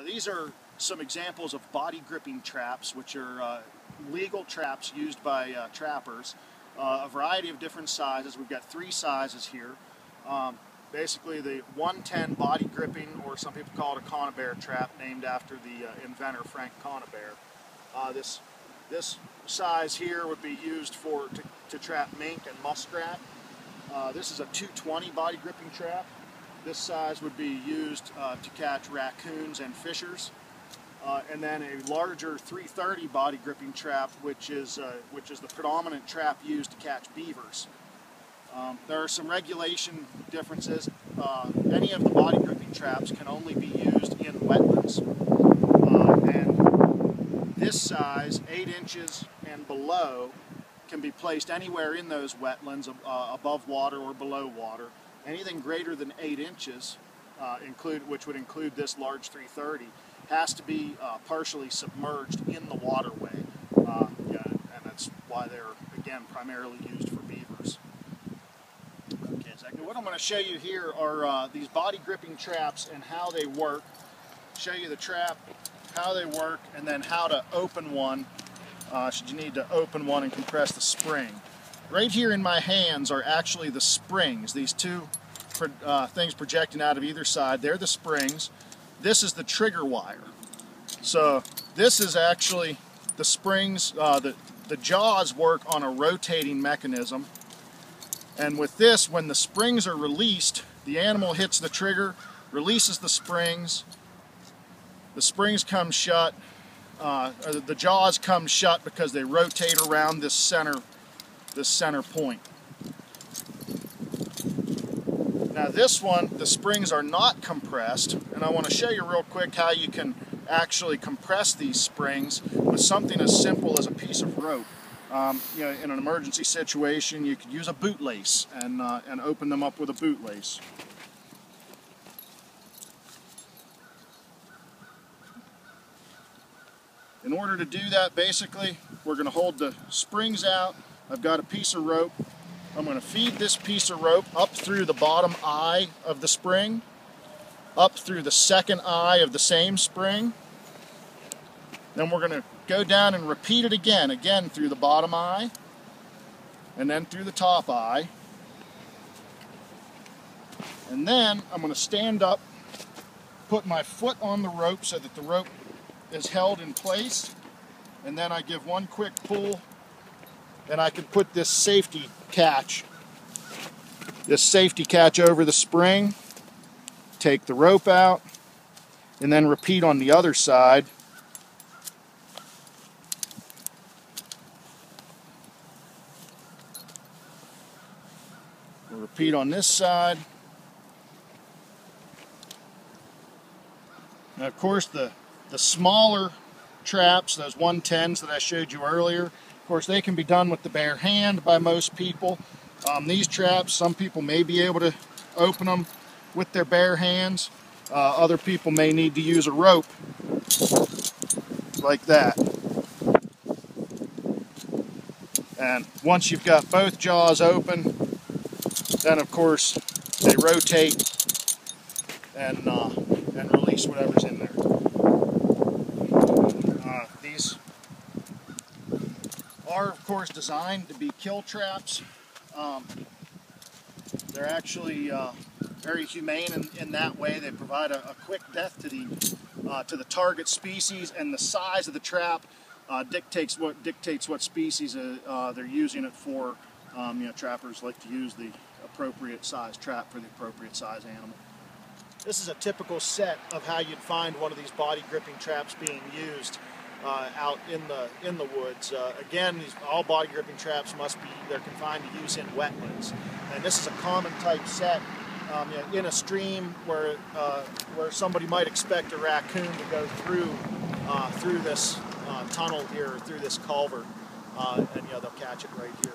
These are some examples of body gripping traps, which are legal traps used by trappers. A variety of different sizes. We've got three sizes here. Basically the 110 body gripping, or some people call it a conibear trap, named after the inventor Frank Conibear. This size here would be used to trap mink and muskrat. This is a 220 body gripping trap. This size would be used to catch raccoons and fishers. And then a larger 330 body gripping trap, which is the predominant trap used to catch beavers. There are some regulation differences. Any of the body gripping traps can only be used in wetlands. And this size, 8 inches and below, can be placed anywhere in those wetlands, above water or below water. Anything greater than 8 inches, which would include this large 330, has to be partially submerged in the waterway. And that's why they're, again, primarily used for beavers. Okay, what I'm going to show you here are these body gripping traps and how they work. Show you the trap, how they work, and then how to open one should you need to open one and compress the spring. Right here in my hands are actually the springs. These two things projecting out of either side, they're the springs. This is the trigger wire. So this is actually the springs. The jaws work on a rotating mechanism. And with this, when the springs are released, the animal hits the trigger, releases the springs come shut, the jaws come shut because they rotate around this center point. Now this one, the springs are not compressed, and I want to show you real quick how you can actually compress these springs with something as simple as a piece of rope. In an emergency situation, you could use a bootlace and open them up with a bootlace. In order to do that, basically, we're going to hold the springs out. I've got a piece of rope. I'm going to feed this piece of rope up through the bottom eye of the spring, up through the second eye of the same spring. Then we're going to go down and repeat it again through the bottom eye, and then through the top eye. And then I'm going to stand up, put my foot on the rope so that the rope is held in place, and then I give one quick pull, and I can put this safety catch over the spring, take the rope out, and then repeat on the other side. We'll repeat on this side. Now, of course, the smaller traps, those 110s that I showed you earlier, of course, they can be done with the bare hand by most people. These traps, some people may be able to open them with their bare hands. Other people may need to use a rope like that. And once you've got both jaws open, then of course they rotate and release whatever's in there. These are, of course, designed to be kill traps. They're actually very humane in that way. They provide a quick death to the target species, and the size of the trap dictates what species they're using it for. Trappers like to use the appropriate size trap for the appropriate size animal. This is a typical set of how you'd find one of these body gripping traps being used out in the woods. Again, all body gripping traps they're confined to use in wetlands, and this is a common type set in a stream where somebody might expect a raccoon to go through this tunnel here, through this culvert, and they'll catch it right here.